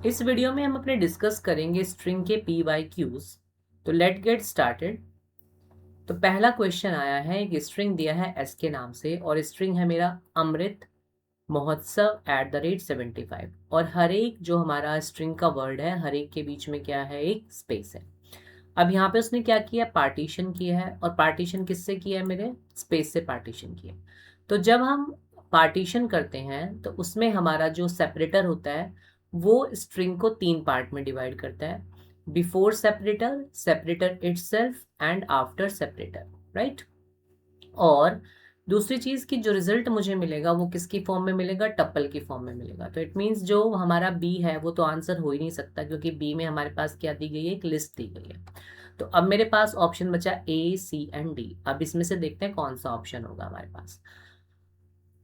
इस वीडियो में हम अपने डिस्कस करेंगे स्ट्रिंग के PYQs। तो लेट गेट स्टार्टेड। तो पहला क्वेश्चन आया है, एक स्ट्रिंग दिया है एस के नाम से और स्ट्रिंग है मेरा अमृत महोत्सव @75 और हर एक जो हमारा स्ट्रिंग का वर्ड है हर एक के बीच में क्या है, एक स्पेस है। अब यहाँ पे उसने क्या किया, पार्टीशन किया है और पार्टीशन किससे किया है, मेरे स्पेस से पार्टीशन किया है। तो जब हम पार्टीशन करते हैं तो उसमें हमारा जो सेपरेटर होता है वो स्ट्रिंग को 3 पार्ट में डिवाइड करता है, before separator, separator itself and after separator, right. और दूसरी चीज की जो रिजल्ट मुझे मिलेगा वो किसकी फॉर्म में मिलेगा, टप्पल की फॉर्म में मिलेगा। तो इट मीन्स जो हमारा बी है वो तो आंसर हो ही नहीं सकता, क्योंकि बी में हमारे पास क्या दी गई है, एक लिस्ट दी गई है। तो अब मेरे पास ऑप्शन बचा A, C एंड D। अब इसमें से देखते हैं कौन सा ऑप्शन होगा हमारे पास।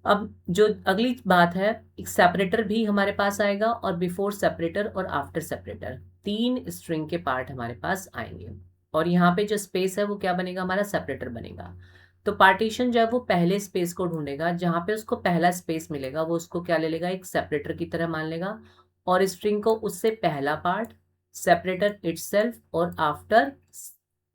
अब जो अगली बात है, एक सेपरेटर भी हमारे पास आएगा और बिफोर सेपरेटर और आफ्टर सेपरेटर, 3 स्ट्रिंग के पार्ट हमारे पास आएंगे। और यहाँ पे जो स्पेस है वो क्या बनेगा, हमारा सेपरेटर बनेगा। तो पार्टीशन जो है वो पहले स्पेस को ढूंढेगा, जहाँ पे उसको पहला स्पेस मिलेगा वो उसको क्या ले लेगा, एक सेपरेटर की तरह मान लेगा। और स्ट्रिंग को उससे पहला पार्ट, सेपरेटर इटसेल्फ और आफ्टर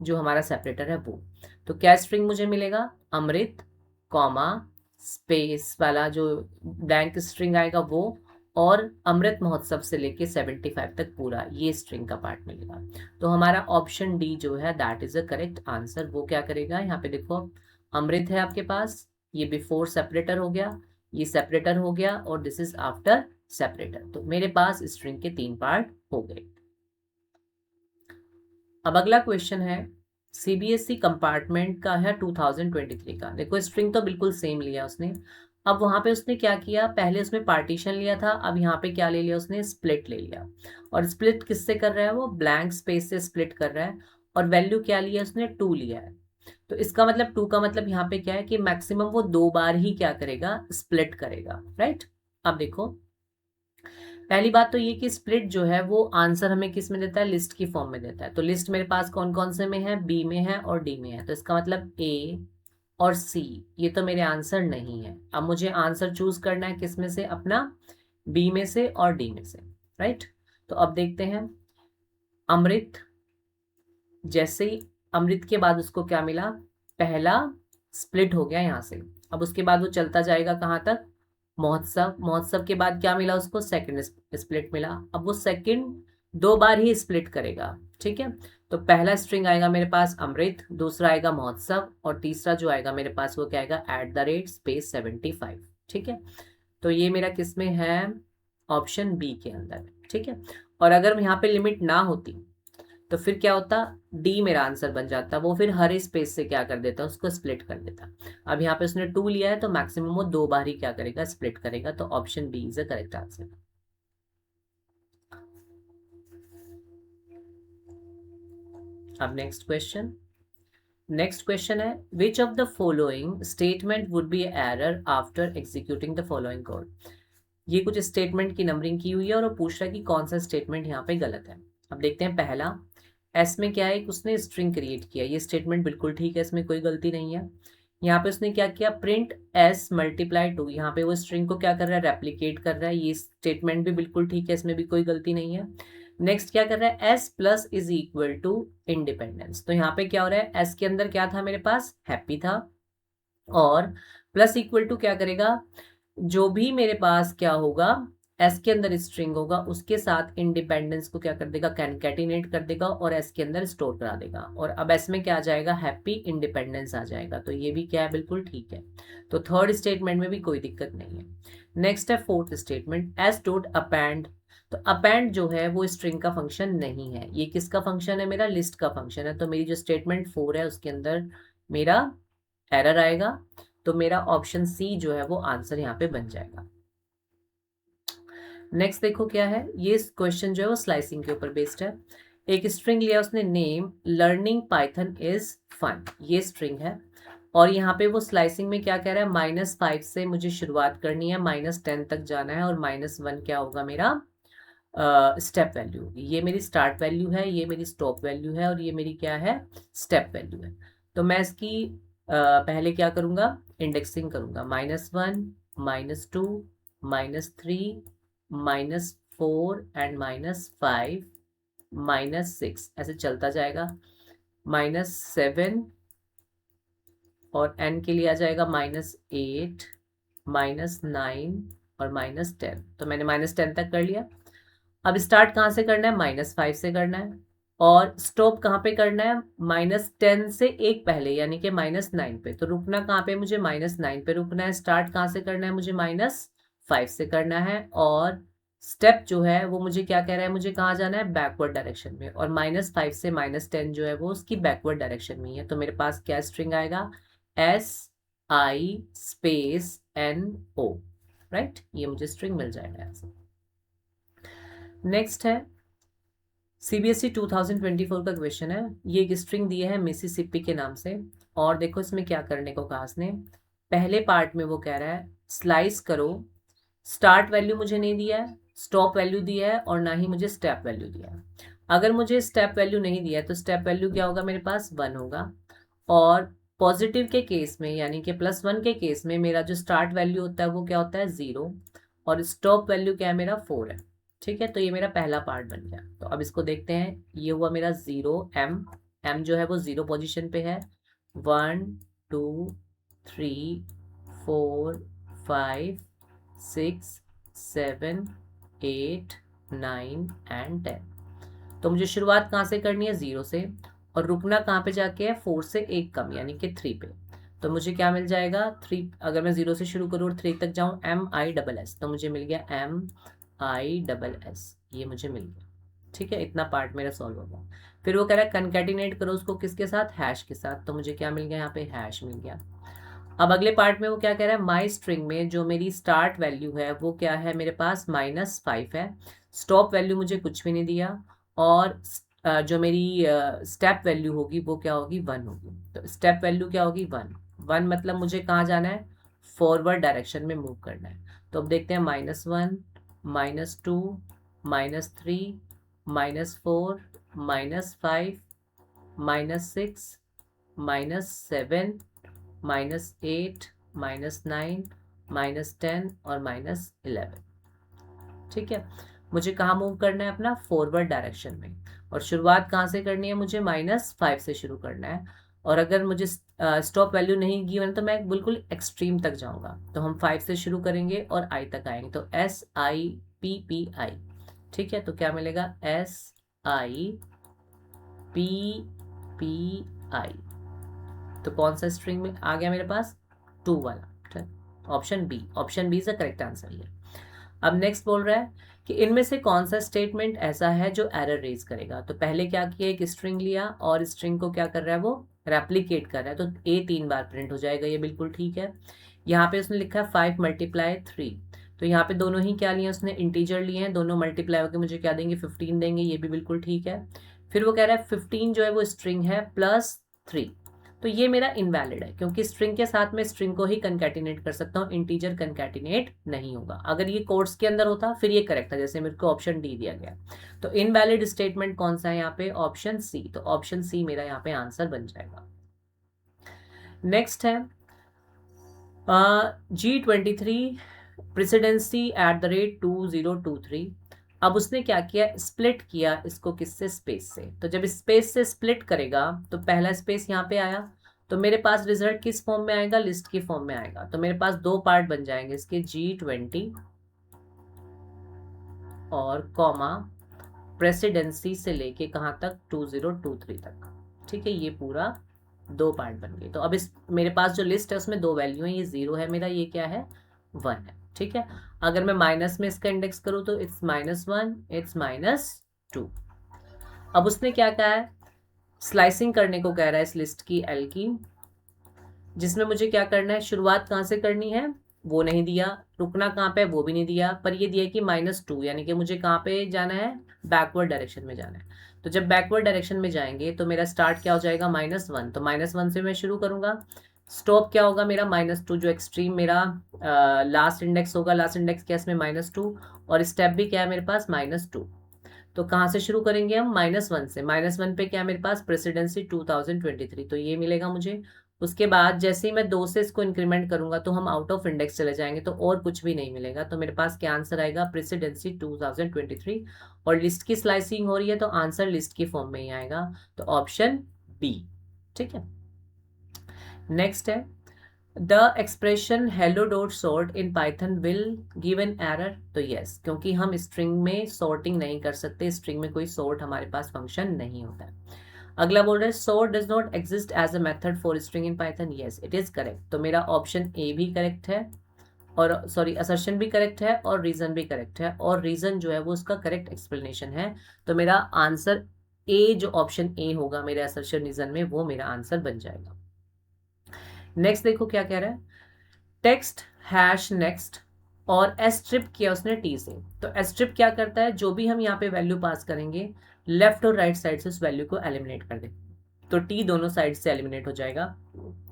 जो हमारा सेपरेटर है वो। तो क्या स्ट्रिंग मुझे मिलेगा, अमृत कॉमा स्पेस वाला जो ब्लैंक स्ट्रिंग आएगा वो, और अमृत महोत्सव से लेके 75 तक पूरा ये स्ट्रिंग का पार्ट मिलेगा। तो हमारा ऑप्शन डी जो है that is a correct answer. वो क्या करेगा, यहाँ पे देखो अमृत है आपके पास, ये बिफोर सेपरेटर हो गया, ये सेपरेटर हो गया और दिस इज आफ्टर सेपरेटर। तो मेरे पास स्ट्रिंग के 3 पार्ट हो गए। अब अगला क्वेश्चन है, CBSE कंपार्टमेंट का है 2023 का। देखो स्ट्रिंग तो बिल्कुल सेम लिया उसने। अब वहां पे उसने क्या किया, पहले उसमें पार्टीशन लिया था, अब यहाँ पे क्या ले लिया उसने, स्प्लिट ले लिया। और स्प्लिट किससे कर रहा है, वो ब्लैंक स्पेस से स्प्लिट कर रहा है। और वैल्यू क्या लिया उसने, 2 लिया है। तो इसका मतलब 2 का मतलब यहाँ पे क्या है कि मैक्सिमम वो 2 बार ही क्या करेगा, स्प्लिट करेगा, राइट। अब देखो पहली बात तो ये कि स्प्लिट जो है वो आंसर हमें किस में देता है, लिस्ट की फॉर्म में देता है। तो लिस्ट मेरे पास कौन कौन से में है, बी में है और डी में है। तो इसका मतलब ए और सी ये तो मेरे आंसर नहीं है। अब मुझे आंसर चूज करना है किस में से, अपना बी में से और डी में से, राइट। तो अब देखते हैं, अमृत, जैसे ही अमृत के बाद उसको क्या मिला, पहला स्प्लिट हो गया यहाँ से। अब उसके बाद वो चलता जाएगा कहाँ तक, महोत्सव। महोत्सव के बाद क्या मिला उसको, सेकंड स्प्लिट मिला। अब वो सेकंड 2 बार ही स्प्लिट करेगा, ठीक है। तो पहला स्ट्रिंग आएगा मेरे पास अमृत, दूसरा आएगा महोत्सव और तीसरा जो आएगा मेरे पास वो क्या आएगा, @ स्पेस 75, ठीक है। तो ये मेरा किस में है, ऑप्शन बी के अंदर, ठीक है। और अगर यहाँ पे लिमिट ना होती तो फिर क्या होता, डी मेरा आंसर बन जाता। वो फिर हर स्पेस से क्या कर देता, उसको स्प्लिट कर देता। अब यहाँ पे उसने 2 लिया है तो मैक्सिमम वो 2 बार ही क्या करेगा, स्प्लिट करेगा। तो option B is the correct answer. अब नेक्स्ट क्वेश्चन है, which of the following statement would be error after executing the following code. ये कुछ स्टेटमेंट की नंबरिंग की हुई है और वो पूछ रहा है कि कौन सा स्टेटमेंट यहाँ पे गलत है। अब देखते हैं, पहला एस में क्या है, उसने स्ट्रिंग क्रिएट किया, ये स्टेटमेंट बिल्कुल ठीक है, इसमें कोई गलती नहीं है। यहाँ पे उसने क्या किया, प्रिंट एस मल्टीप्लाई 2, यहाँ पे वो स्ट्रिंग को क्या कर रहा है, रेप्लीकेट कर रहा है, ये स्टेटमेंट भी बिल्कुल ठीक है, इसमें भी कोई गलती नहीं है। नेक्स्ट क्या कर रहा है, S plus is equal to independence. तो यहाँ पे क्या हो रहा है, एस के अंदर क्या था मेरे पास, हैप्पी था, और प्लस इक्वल टू क्या करेगा, जो भी मेरे पास क्या होगा, एस के अंदर स्ट्रिंग होगा उसके साथ इंडिपेंडेंस को क्या कर देगा, कैनकेटिनेट कर देगा और एस के अंदर स्टोर करा देगा। और अब एस में क्या आ जाएगा, हैप्पी इंडिपेंडेंस आ जाएगा। तो ये भी क्या है, बिल्कुल ठीक है। तो थर्ड स्टेटमेंट में भी कोई दिक्कत नहीं है। नेक्स्ट है fourth statement, S dot append. तो अपेंड जो है वो स्ट्रिंग का फंक्शन नहीं है, ये किसका फंक्शन है, मेरा लिस्ट का फंक्शन है। तो मेरी जो स्टेटमेंट 4 है उसके अंदर मेरा एरर आएगा। तो मेरा ऑप्शन सी जो है वो आंसर यहाँ पे बन जाएगा। नेक्स्ट देखो क्या है, ये क्वेश्चन जो है वो स्लाइसिंग के ऊपर बेस्ड है। एक स्ट्रिंग लिया उसने, name learning Python is fun, ये स्ट्रिंग है। और यहाँ पे वो स्लाइसिंग में क्या कह रहा है, -5 से मुझे शुरुआत करनी है, -10 तक जाना है और -1 क्या होगा मेरा स्टेप वैल्यू होगी। ये मेरी स्टार्ट वैल्यू है, ये मेरी स्टॉप वैल्यू है और ये मेरी क्या है, स्टेप वैल्यू है। तो मैं इसकी पहले क्या करूँगा, इंडेक्सिंग करूँगा, -1, -2, -3, -4 एंड -5 -6 ऐसे चलता जाएगा। -7 और n के लिए आ जाएगा -8 -9 और -10। तो मैंने -10 तक कर लिया। अब स्टार्ट कहाँ से करना है? -5 से करना है। और स्टॉप कहाँ पे करना है? -10 से एक पहले यानी कि -9 पे। तो रुकना कहाँ पे? मुझे -9 पे रुकना है। स्टार्ट कहाँ से करना है? मुझे -5 से करना है। और स्टेप जो है वो मुझे क्या कह रहा है? मुझे कहाँ जाना है? बैकवर्ड डायरेक्शन में। और -5 से -10 जो है वो उसकी बैकवर्ड डायरेक्शन में ही है। तो मेरे पास क्या स्ट्रिंग आएगा? SI space NO, right. ये मुझे स्ट्रिंग मिल जाएगा ऐसे। नेक्स्ट है CBSE 2024 का क्वेश्चन है। ये एक स्ट्रिंग दी है मिसिसिपी के नाम से। और देखो इसमें क्या करने को कहा इसने। पहले पार्ट में वो कह रहा है स्लाइस करो। स्टार्ट वैल्यू मुझे नहीं दिया है, स्टॉप वैल्यू दिया है और ना ही मुझे स्टेप वैल्यू दिया है। अगर मुझे स्टेप वैल्यू नहीं दिया है तो स्टेप वैल्यू क्या होगा? मेरे पास 1 होगा। और पॉजिटिव के केस में यानी कि +1 के केस में मेरा जो स्टार्ट वैल्यू होता है वो क्या होता है? 0। और स्टॉप वैल्यू क्या है? मेरा 4 है। ठीक है, तो ये मेरा पहला पार्ट बन गया। तो अब इसको देखते हैं। ये हुआ मेरा 0 m जो है वो 0 पोजीशन पे है। 1 2 3 4 5 6 7 8 9 एंड 10। तो मुझे शुरुआत कहाँ से करनी है? 0 से। और रुकना कहाँ पे जाके है? 4 से एक कम यानी कि 3 पे। तो मुझे क्या मिल जाएगा? 3। अगर मैं 0 से शुरू करूँ और 3 तक जाऊँ, MISS, तो मुझे मिल गया MISS। ये मुझे मिल गया। ठीक है, इतना पार्ट मेरा सॉल्व हो गया। फिर वो कह रहा है कंकैटिनेट करो उसको किसके साथ? हैश के साथ। तो मुझे क्या मिल गया? यहाँ पे हैश मिल गया। अब अगले पार्ट में वो क्या कह रहा है? माई स्ट्रिंग में जो मेरी स्टार्ट वैल्यू है वो क्या है? मेरे पास -5 है। स्टॉप वैल्यू मुझे कुछ भी नहीं दिया। और जो मेरी स्टेप वैल्यू होगी वो क्या होगी? 1 होगी। तो स्टेप वैल्यू क्या होगी? 1। 1 मतलब मुझे कहाँ जाना है? फॉरवर्ड डायरेक्शन में मूव करना है। तो अब देखते हैं -1 -2 -3 -4 -5 -6 -7 -8 -9 -10 और -11। ठीक है, मुझे कहाँ मूव करना है? अपना फॉरवर्ड डायरेक्शन में। और शुरुआत कहाँ से करनी है? मुझे -5 से शुरू करना है। और अगर मुझे स्टॉप वैल्यू नहीं गिवन तो मैं बिल्कुल एक्सट्रीम तक जाऊंगा। तो हम 5 से शुरू करेंगे और I तक आएंगे। तो SIPPI। ठीक है, तो क्या मिलेगा? SIPPI। तो कौन सा स्ट्रिंग में आ गया मेरे पास? 2 वाला। Option B is the correct answer है। अब नेक्स्ट बोल रहा है कि इनमें से कौन सा स्टेटमेंट ऐसा है जो एरर रेज करेगा। तो पहले क्या किया? एक स्ट्रिंग लिया और स्ट्रिंग को क्या कर रहा है? वो रेप्लीकेट कर रहा है। तो A 3 बार प्रिंट हो जाएगा, ये बिल्कुल ठीक है। यहाँ पे उसने लिखा है 5 × 3। तो यहाँ पे दोनों ही क्या लिए? उसने इंटीजर लिए हैं। दोनों मल्टीप्लाई होकर मुझे क्या देंगे? 15 देंगे, ये भी बिल्कुल ठीक है। फिर वो कह रहा है 15 जो है वो स्ट्रिंग है +3। तो ये मेरा इनवैलिड है क्योंकि स्ट्रिंग के साथ में स्ट्रिंग को ही कंकैटिनेट कर सकता हूँ, इंटीजर कंकैटिनेट नहीं होगा। अगर ये कोट्स के अंदर होता फिर ये करेक्ट था, जैसे मेरे को ऑप्शन डी दिया गया। तो इनवैलिड स्टेटमेंट कौन सा है यहाँ पे? Option C. तो ऑप्शन सी मेरा यहाँ पे आंसर बन जाएगा। नेक्स्ट है G23 प्रेसिडेंसी @2023। अब उसने क्या किया? स्प्लिट किया इसको किससे? स्पेस से। तो जब स्पेस से स्प्लिट करेगा तो पहला स्पेस यहाँ पे आया। तो मेरे पास रिजल्ट किस फॉर्म में आएगा? लिस्ट की फॉर्म में आएगा। तो मेरे पास 2 पार्ट बन जाएंगे इसके, G20 और कॉमा प्रेसिडेंसी से लेके कहाँ तक? 2023 तक। ठीक है, ये पूरा 2 पार्ट बन गए। तो अब इस मेरे पास जो लिस्ट है उसमें 2 वैल्यू है। ये 0 है मेरा, ये क्या है? 1 है। ठीक है, अगर मैं माइनस में इसका इंडेक्स करूँ तो इट्स -1, इट्स -2। अब उसने क्या कहा है? स्लाइसिंग करने को कह रहा है इस लिस्ट की L की, जिसमें मुझे क्या करना है? शुरुआत कहाँ से करनी है वो नहीं दिया, रुकना कहाँ पे वो भी नहीं दिया, पर ये दिया कि -2 यानी कि मुझे कहाँ पे जाना है? बैकवर्ड डायरेक्शन में जाना है। तो जब बैकवर्ड डायरेक्शन में जाएंगे तो मेरा स्टार्ट क्या हो जाएगा? -1। तो -1 से मैं शुरू करूंगा। स्टॉप क्या होगा मेरा? -2 जो एक्सट्रीम मेरा लास्ट इंडेक्स होगा। लास्ट इंडेक्स क्या है इसमें? -2। और स्टेप भी क्या है मेरे पास? -2। तो कहाँ से शुरू करेंगे हम? -1 से। -1 पे क्या मेरे पास? प्रेसिडेंसी 2023, तो ये मिलेगा मुझे। उसके बाद जैसे ही मैं 2 से इसको इंक्रीमेंट करूंगा तो हम आउट ऑफ इंडेक्स चले जाएंगे, तो और कुछ भी नहीं मिलेगा। तो मेरे पास क्या आंसर आएगा, प्रेसिडेंसी 2023। और लिस्ट की स्लाइसिंग हो रही है तो आंसर लिस्ट की फॉर्म में ही आएगा, तो ऑप्शन बी। ठीक है, नेक्स्ट है the expression hello dot sort in Python will give an error. तो यस, क्योंकि हम स्ट्रिंग में सॉर्टिंग नहीं कर सकते, स्ट्रिंग में कोई सॉर्ट हमारे पास फंक्शन नहीं होता है। अगला बोल रहा है sort does not exist as a method for string in Python. Yes it is correct, तो मेरा ऑप्शन ए भी करेक्ट है, और सॉरी असर्शन भी करेक्ट है और रीजन भी करेक्ट है, और रीजन जो है वो उसका करेक्ट एक्सप्लेनेशन है। तो मेरा आंसर ए, जो ऑप्शन ए होगा मेरे असर्शन रीजन में, वो मेरा आंसर बन जाएगा। नेक्स्ट देखो क्या कह रहा है, टेक्स्ट हैश नेक्स्ट और एस्ट्रिप किया उसने टी से। तो एस्ट्रिप क्या करता है, जो भी हम यहाँ पे वैल्यू पास करेंगे लेफ्ट और राइट साइड से उस वैल्यू को एलिमिनेट कर दे, तो टी दोनों साइड से एलिमिनेट हो जाएगा।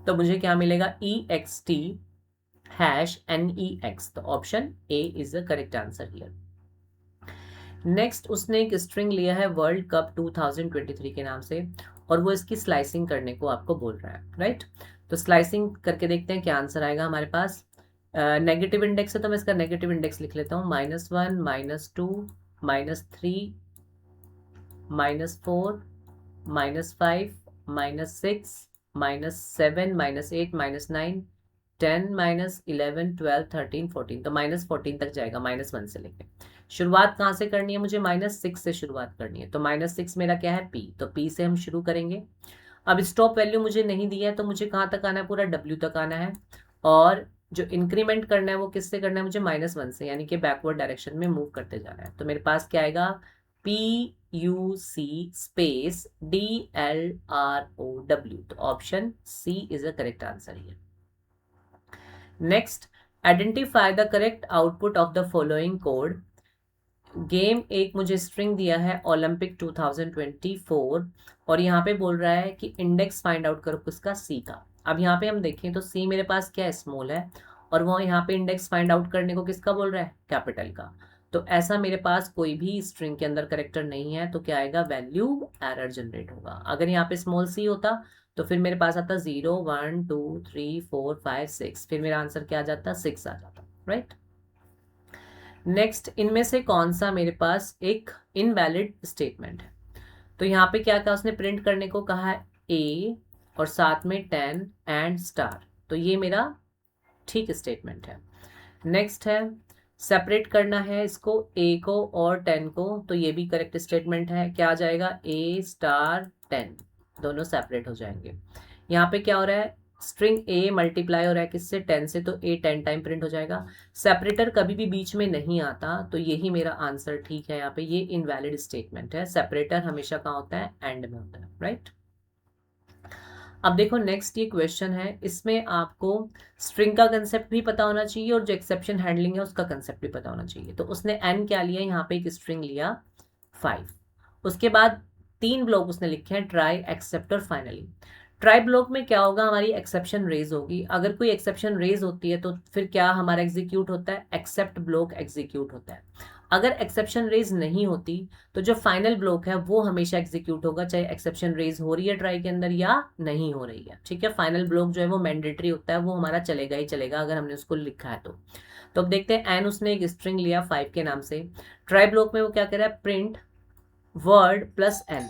तो मुझे क्या मिलेगा, E X T hash N E X. तो option A is the correct answer here. Next उसने एक स्ट्रिंग लिया है वर्ल्ड कप 2023 के नाम से, और वो इसकी स्लाइसिंग करने को आपको बोल रहा है, राइट। तो स्लाइसिंग करके देखते हैं क्या आंसर आएगा हमारे पास। नेगेटिव इंडेक्स है तो मैं इसका नेगेटिव इंडेक्स लिख लेता हूँ, -1 -2 -3 -4 -5 -6 -7 -8 -9 10 -11 12 13 14, तो -14 तक जाएगा, -1 से लेके। शुरुआत कहाँ से करनी है, मुझे -6 से शुरुआत करनी है, तो -6 मेरा क्या है, पी, तो पी से हम शुरू करेंगे। अब स्टॉप वैल्यू मुझे नहीं दी है, तो मुझे कहाँ तक आना है, पूरा डब्ल्यू तक आना है, और जो इंक्रीमेंट करना है वो किससे करना है, मुझे -1 से, यानी कि बैकवर्ड डायरेक्शन में मूव करते जाना है। तो मेरे पास क्या आएगा, PUC स्पेस DLROW, तो option C is the correct answer here. Next, identify the correct output of the following code. Game एक मुझे स्ट्रिंग दिया है ओलंपिक 2024, और यहाँ पे बोल रहा है कि इंडेक्स फाइंड आउट करो किसका, सी का। अब यहाँ पे हम देखें तो सी मेरे पास क्या है, स्मॉल है, और वो यहाँ पे इंडेक्स फाइंड आउट करने को किसका बोल रहा है, कैपिटल का। तो ऐसा मेरे पास कोई भी स्ट्रिंग के अंदर करेक्टर नहीं है, तो क्या आएगा, वैल्यू एरर जनरेट होगा। अगर यहाँ पे स्मॉल सी होता तो फिर मेरे पास आता 0 1 2 3 4 5 6, फिर मेरा आंसर क्या आ जाता, 6 आ जाता, राइट। नेक्स्ट, इनमें से कौन सा मेरे पास एक इनवैलिड स्टेटमेंट है। तो यहाँ पे क्या कहा उसने, प्रिंट करने को कहा है ए और साथ में 10 एंड स्टार, तो ये मेरा ठीक स्टेटमेंट है। नेक्स्ट है सेपरेट करना है इसको, ए को और 10 को, तो ये भी करेक्ट स्टेटमेंट है। क्या आ जाएगा, ए स्टार 10, दोनों सेपरेट हो जाएंगे। यहाँ पे क्या हो रहा है, स्ट्रिंग ए मल्टीप्लाई हो रहा है किससे, 10 से, तो ए 10 टाइम प्रिंट हो जाएगा। सेपरेटर कभी भी बीच में नहीं आता, तो यही मेरा आंसर ठीक है। यहाँ पे ये इनवैलिड स्टेटमेंट है, सेपरेटर हमेशा कहाँ होता है, एंड में होता है, राइट। अब देखो नेक्स्ट ये क्वेश्चन है, इसमें आपको स्ट्रिंग का कंसेप्ट भी पता होना चाहिए और जो एक्सेप्शन हैंडलिंग है उसका कंसेप्ट भी पता होना चाहिए। तो उसने एन क्या लिया, यहाँ पे एक स्ट्रिंग लिया 5, उसके बाद 3 ब्लॉक उसने लिखे हैं, ट्राई, एक्सेप्ट और फाइनली। ट्राई ब्लॉक में क्या होगा, हमारी एक्सेप्शन रेज होगी। अगर कोई एक्सेप्शन रेज होती है तो फिर क्या हमारा एग्जीक्यूट होता है, एक्सेप्ट ब्लॉक एग्जीक्यूट होता है। अगर एक्सेप्शन रेज नहीं होती तो जो फाइनल ब्लॉक है वो हमेशा एग्जीक्यूट होगा, चाहे एक्सेप्शन रेज हो रही है ट्राई के अंदर या नहीं हो रही है, ठीक है। फाइनल ब्लॉक जो है वो मैंडेटरी होता है, वो हमारा चलेगा ही चलेगा अगर हमने उसको लिखा है तो अब देखते हैं, एन उसने एक स्ट्रिंग लिया 5 के नाम से। ट्राई ब्लॉक में वो क्या कर रहा है, प्रिंट वर्ड प्लस एन,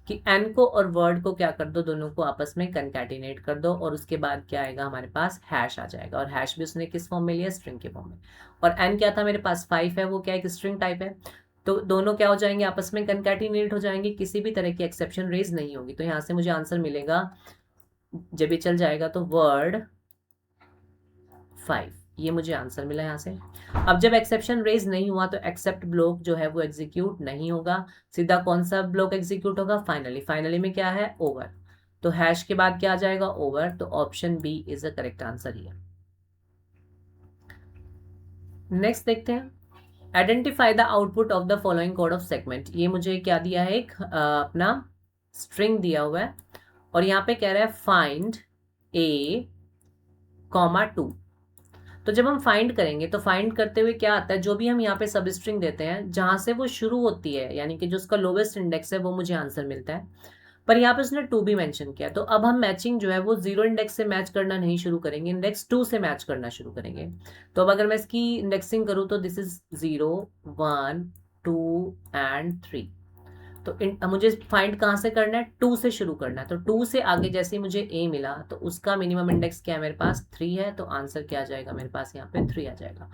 कि एन को और वर्ड को क्या कर दो, दोनों को आपस में कंकैटिनेट कर दो, और उसके बाद क्या आएगा हमारे पास, हैश आ जाएगा। और हैश भी उसने किस फॉर्म में लिया, स्ट्रिंग के फॉर्म में। और एन क्या था मेरे पास, 5 है, वो क्या एक स्ट्रिंग टाइप है, तो दोनों क्या हो जाएंगे, आपस में कंकैटिनेट हो जाएंगे, किसी भी तरह की एक्सेप्शन रेज नहीं होगी। तो यहाँ से मुझे आंसर मिलेगा, जब ये चल जाएगा तो वर्ड 5, ये मुझे आंसर मिला यहाँ से। अब जब एक्सेप्शन रेज नहीं हुआ तो एक्सेप्ट ब्लॉक जो है वो एग्जीक्यूट नहीं होगा, सीधा कौन सा ब्लॉक एग्जीक्यूट होगा, फाइनली। फाइनली में क्या है, ओवर, तो हैश के बाद क्या आ जाएगा, ओवर, तो option B is the correct answer here. Next देखते हैं, identify the output of the following code of segment. ये मुझे क्या दिया है, एक अपना स्ट्रिंग दिया हुआ है, और यहाँ पे कह रहा है फाइंड a, 2। तो जब हम फाइंड करेंगे तो फाइंड करते हुए क्या आता है, जो भी हम यहाँ पे सब स्ट्रिंग देते हैं जहां से वो शुरू होती है, यानी कि जो उसका लोवेस्ट इंडेक्स है वो मुझे आंसर मिलता है। पर यहाँ पे उसने 2 भी मेंशन किया। तो अब हम मैचिंग जो है वो 0 इंडेक्स से मैच करना नहीं शुरू करेंगे, इंडेक्स 2 से मैच करना शुरू करेंगे। तो अब अगर मैं इसकी इंडेक्सिंग करूँ तो दिस इज 0 1 2 एंड 3। तो मुझे फाइंड कहाँ से करना है, 2 से शुरू करना है। तो 2 से आगे जैसे ही मुझे ए मिला तो उसका मिनिमम इंडेक्स क्या है मेरे पास, 3 है। तो आंसर क्या आ जाएगा मेरे पास यहाँ पे 3 आ जाएगा।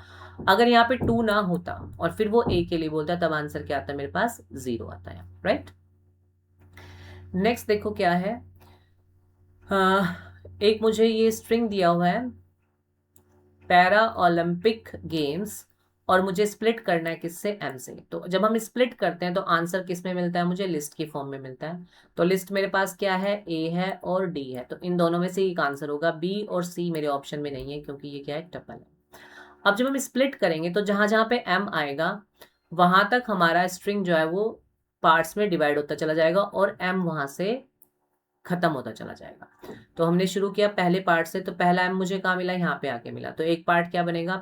अगर यहाँ पे 2 ना होता और फिर वो ए के लिए बोलता तब आंसर क्या आता है मेरे पास, 0 आता है, राइट। नेक्स्ट देखो क्या है, एक मुझे ये स्ट्रिंग दिया हुआ है पैरा ओलंपिक गेम्स और मुझे स्प्लिट करना है किससे, एम से। तो जब हम स्प्लिट करते हैं तो आंसर किस में मिलता है, मुझे लिस्ट की फॉर्म में मिलता है। तो लिस्ट मेरे पास क्या है, ए है और डी है। तो इन दोनों में से एक आंसर होगा, बी और सी मेरे ऑप्शन में नहीं है क्योंकि ये क्या है, टपल है। अब जब हम स्प्लिट करेंगे तो जहां जहां पे एम आएगा वहां तक हमारा स्ट्रिंग जो है वो पार्ट्स में डिवाइड होता चला जाएगा और एम वहां से खत्म होता चला जाएगा। तो हमने शुरू किया पहले पार्ट से, तो पहला एम मुझे कहाँ मिला, यहाँ पे आके मिला। तो एक पार्ट क्या बनेगा,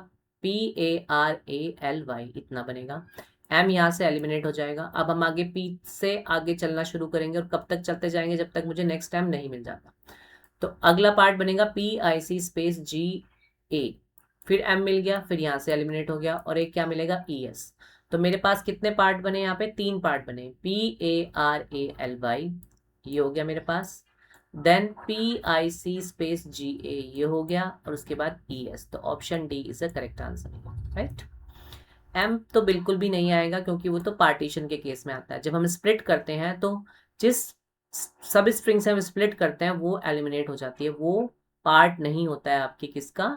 PARALY इतना बनेगा। एम यहाँ से एलिमिनेट हो जाएगा। अब हम आगे पी से आगे चलना शुरू करेंगे और कब तक चलते जाएंगे, जब तक मुझे नेक्स्ट एम नहीं मिल जाता। तो अगला पार्ट बनेगा PIC स्पेस GA, फिर एम मिल गया, फिर यहाँ से एलिमिनेट हो गया और एक क्या मिलेगा, ES। तो मेरे पास कितने पार्ट बने, यहाँ पे 3 पार्ट बने, PARALY ये हो गया मेरे पास, देन PIC स्पेस GA ये हो गया और उसके बाद ES। तो option D is the correct answer, right. Um तो बिल्कुल भी नहीं आएगा क्योंकि वो तो पार्टीशन के केस में आता है। जब हम स्प्लिट करते हैं तो जिस सब स्ट्रिंग से हम स्प्लिट करते हैं वो एलिमिनेट हो जाती है, वो पार्ट नहीं होता है आपकी किसका,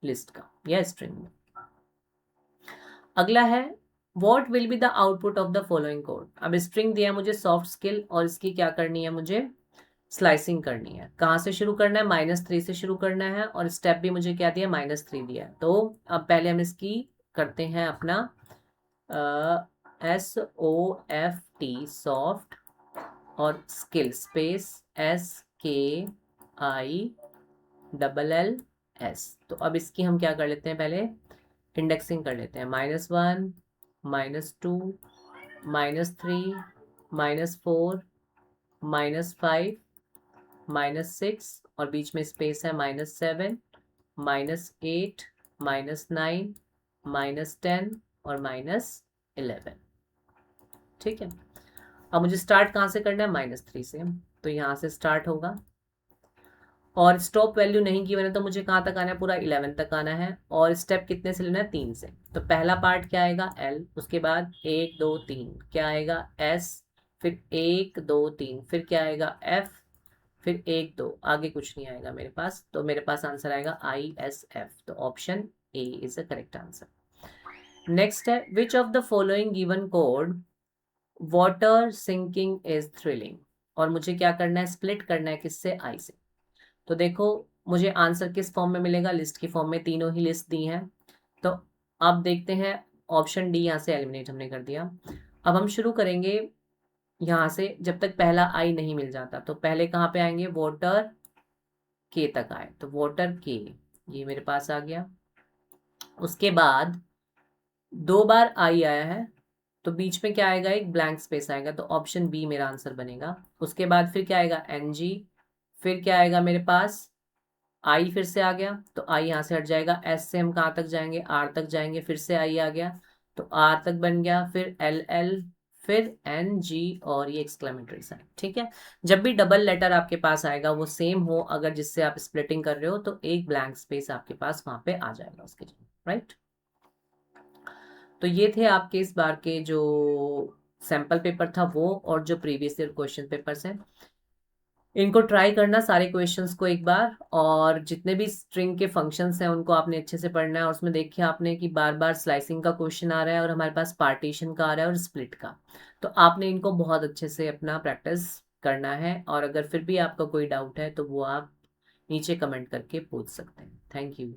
लिस्ट का या स्ट्रिंग में। अगला है what will be the output of the following code. अब स्ट्रिंग दिया है मुझे सॉफ्ट स्किल और इसकी क्या करनी है, मुझे स्लाइसिंग करनी है। कहाँ से शुरू करना है, -3 से शुरू करना है और स्टेप भी मुझे क्या दिया, -3 दिया है। तो अब पहले हम इसकी करते हैं अपना SOFT सॉफ्ट और स्किल स्पेस SKILLS। तो अब इसकी हम क्या कर लेते हैं, पहले इंडेक्सिंग कर लेते हैं, -1 -2 -3 -4 -5 -6 और बीच में स्पेस है -7 -8 -9 -10 और -11। ठीक है। अब मुझे स्टार्ट कहाँ से करना है, -3 से। तो यहाँ से स्टार्ट होगा और स्टॉप वैल्यू नहीं की मैंने, तो मुझे कहाँ तक आना है, पूरा 11 तक आना है। और स्टेप कितने से लेना है, 3 से। तो पहला पार्ट क्या आएगा, L, उसके बाद 1 2 3 क्या आएगा, S, फिर 1 2 3 फिर क्या आएगा, F, फिर 1 2 आगे कुछ नहीं आएगा मेरे पास। तो मेरे पास आंसर आएगा ISF। तो option A is the correct answer. Next है which of the following given code water sinking is thrilling. और मुझे क्या करना है, स्प्लिट करना है किससे, आई से। तो देखो मुझे आंसर किस फॉर्म में मिलेगा, लिस्ट की फॉर्म में, तीनों ही लिस्ट दी हैं। तो अब देखते हैं, ऑप्शन डी यहाँ से एलिमिनेट हमने कर दिया। अब हम शुरू करेंगे यहाँ से, जब तक पहला आई नहीं मिल जाता। तो पहले कहाँ पे आएंगे, वॉटर के तक आए। तो वॉटर के ये मेरे पास आ गया। उसके बाद 2 बार आई आया है तो बीच में क्या आएगा, एक ब्लैंक स्पेस आएगा। तो ऑप्शन बी मेरा आंसर बनेगा। उसके बाद फिर क्या आएगा, NG, फिर क्या आएगा मेरे पास, आई फिर से आ गया। तो आई यहाँ से हट जाएगा। S से हम कहाँ तक जाएंगे, R तक जाएंगे, फिर से आई आ गया तो R तक बन गया, फिर LL, फिर NG और ये एक्सक्लेमेटरी साइन। ठीक है। जब भी डबल लेटर आपके पास आएगा वो सेम हो, अगर जिससे आप स्प्लिटिंग कर रहे हो, तो एक ब्लैंक स्पेस आपके पास वहां पे आ जाएगा उसके, राइट। तो ये थे आपके इस बार के जो सैम्पल पेपर था वो, और जो प्रीवियस ईयर क्वेश्चन पेपर्स हैं इनको ट्राई करना सारे क्वेश्चंस को एक बार। और जितने भी स्ट्रिंग के फंक्शंस हैं उनको आपने अच्छे से पढ़ना है। और उसमें देखिए आपने कि बार बार स्लाइसिंग का क्वेश्चन आ रहा है और हमारे पास पार्टीशन का आ रहा है और स्प्लिट का। तो आपने इनको बहुत अच्छे से अपना प्रैक्टिस करना है। और अगर फिर भी आपका कोई डाउट है तो वो आप नीचे कमेंट करके पूछ सकते हैं। Thank you.